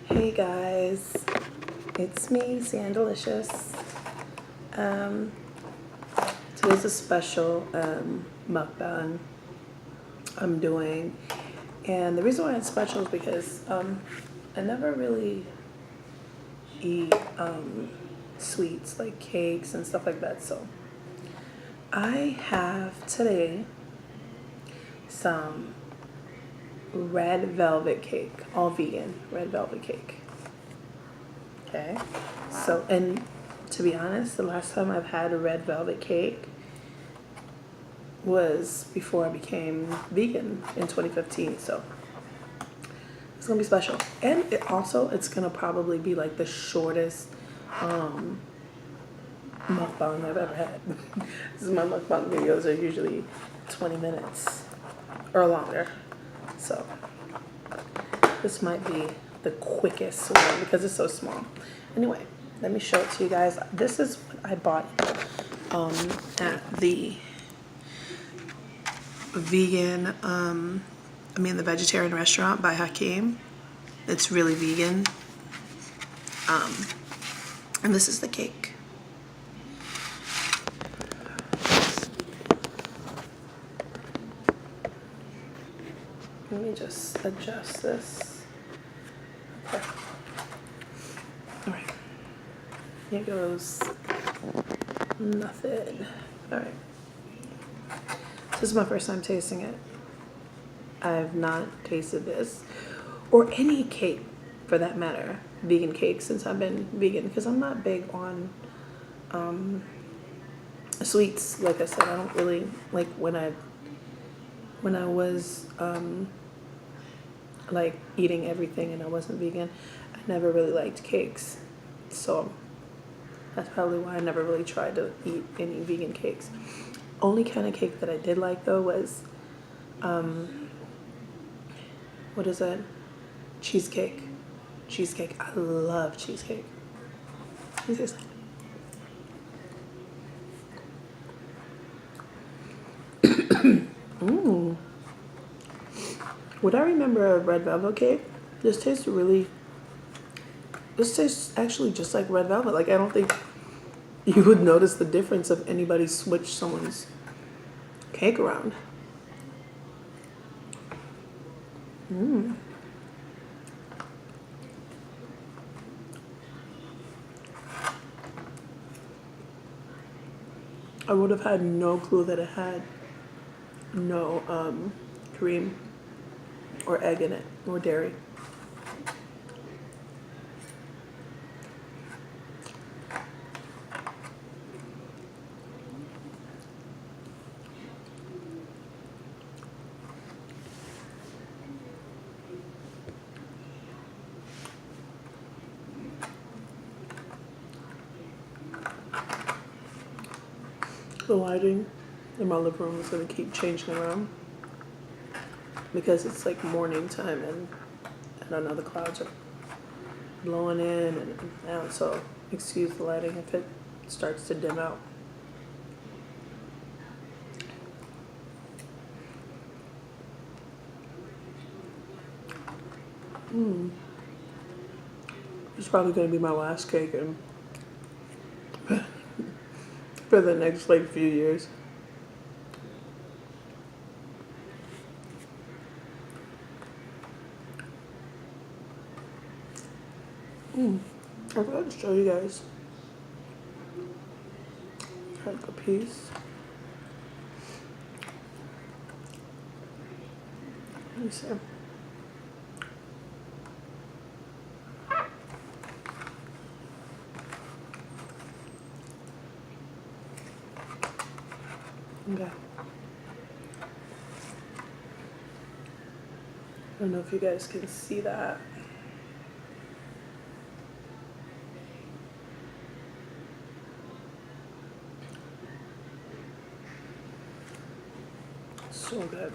Hey guys, it's me, Sandalicious. Um, Today's a special mukbang I'm doing, and the reason why it's special is because I never really eat sweets like cakes and stuff like that. So I have today some red velvet cake, all vegan red velvet cake. Okay, so, and to be honest, the last time I've had a red velvet cake was before I became vegan in 2015. So it's gonna be special, and it's gonna probably be like the shortest mukbang I've ever had. This is my mukbang videos are usually 20 minutes or longer, so this might be the quickest one because it's so small. Anyway, let me show it to you guys. This is what I bought at the the vegetarian restaurant by Hakeem. It's really vegan. And this is the cake. Let me just adjust this. Okay. All right. Here goes nothing. All right. This is my first time tasting it. I've not tasted this or any cake for that matter, vegan cake, since I've been vegan, because I'm not big on sweets. Like I said, I don't really like when I was like eating everything and I wasn't vegan, I never really liked cakes. So that's probably why I never really tried to eat any vegan cakes. Only kind of cake that I did like though was what is that? Cheesecake. Cheesecake. I love cheesecake. Let me taste it. Mmm. What I remember of red velvet cake, this tastes actually just like red velvet. Like, I don't think you would notice the difference if anybody switched someone's cake around. Mmm. I would have had no clue that it had no cream or egg in it or dairy. The lighting in my living room is going to keep changing around because it's like morning time, and I don't know, the clouds are blowing in and out, so excuse the lighting if it starts to dim out. It's probably going to be my last cake and for the next like few years. I forgot to show you guys like a piece. Let me see. Okay. I don't know if you guys can see that. So good.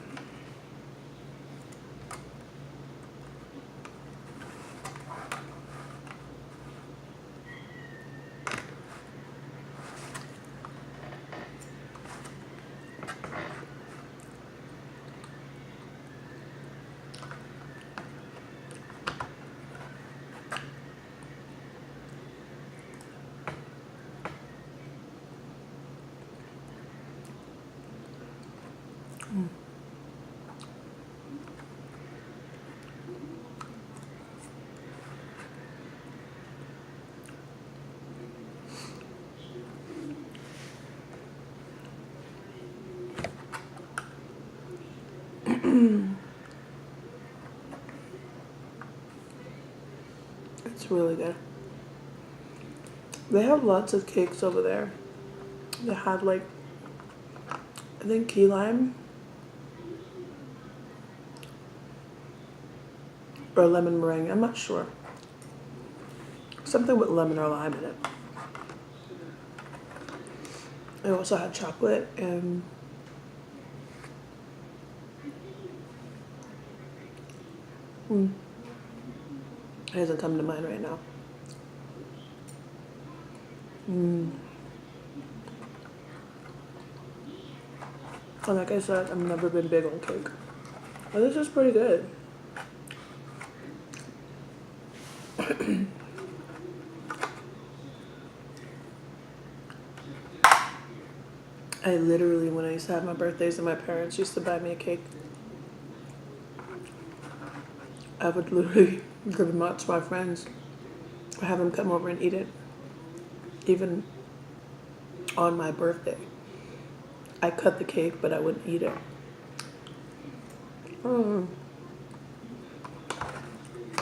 It's really good. They have lots of cakes over there. They have like, I think key lime or lemon meringue. I'm not sure. Something with lemon or lime in it. They also had chocolate and it doesn't come to mind right now. And like I said, I've never been big on cake. But this is pretty good. I literally, when I used to have my birthdays and my parents used to buy me a cake, I would literally give them out to my friends or have them come over and eat it. Even on my birthday. I cut the cake, but I wouldn't eat it.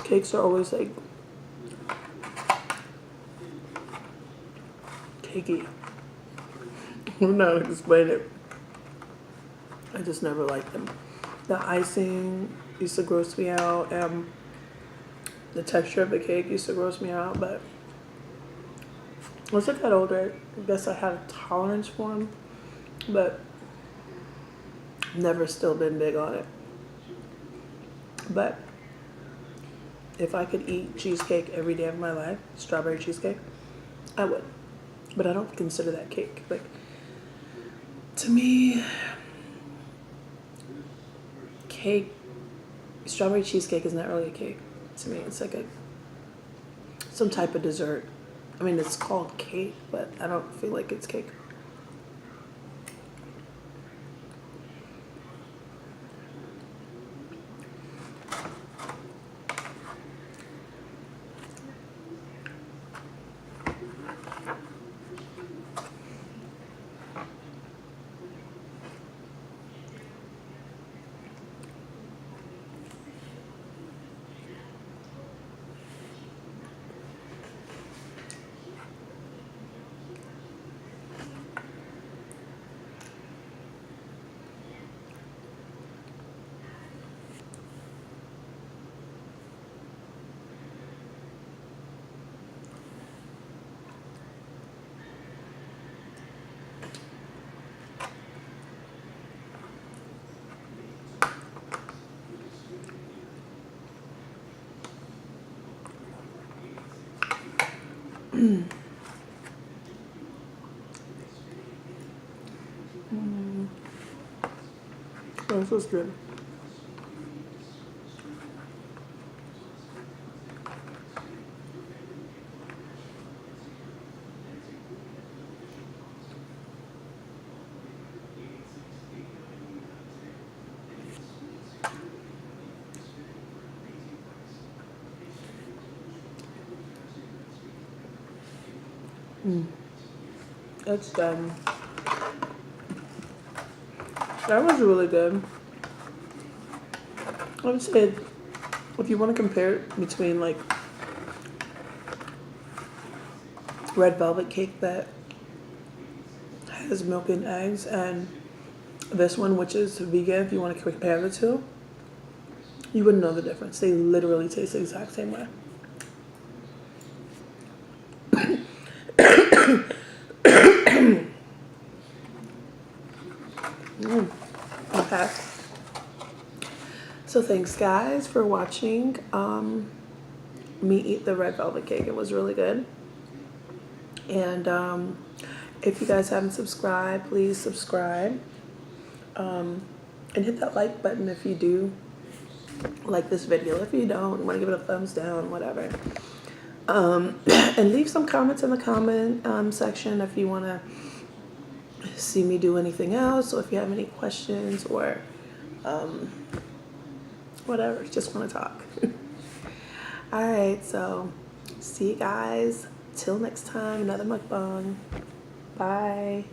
Cakes are always like cakey. I don't know how to explain it. I just never liked them. The icing used to gross me out, and the texture of the cake used to gross me out, but once I got older, I guess I had a tolerance for them, but never still been big on it. But if I could eat cheesecake every day of my life, strawberry cheesecake, I would. But I don't consider that cake. Like, to me, cake, strawberry cheesecake is not really a cake. To me, it's like some type of dessert. I mean, it's called cake, but I don't feel like it's cake. Oh, this was good. It's done. That was really good. I would say if you want to compare it between like red velvet cake that has milk and eggs and this one, which is vegan, if you want to compare the two, you wouldn't know the difference. They literally taste the exact same way. Okay. So thanks guys for watching me eat the red velvet cake. It was really good. And if you guys haven't subscribed, please subscribe. And hit that like button if you do like this video. If you don't, want to give it a thumbs down, whatever. And leave some comments in the comment section if you want to see me do anything else, or if you have any questions, or whatever, just want to talk. All right, so see you guys till next time, another mukbang. Bye.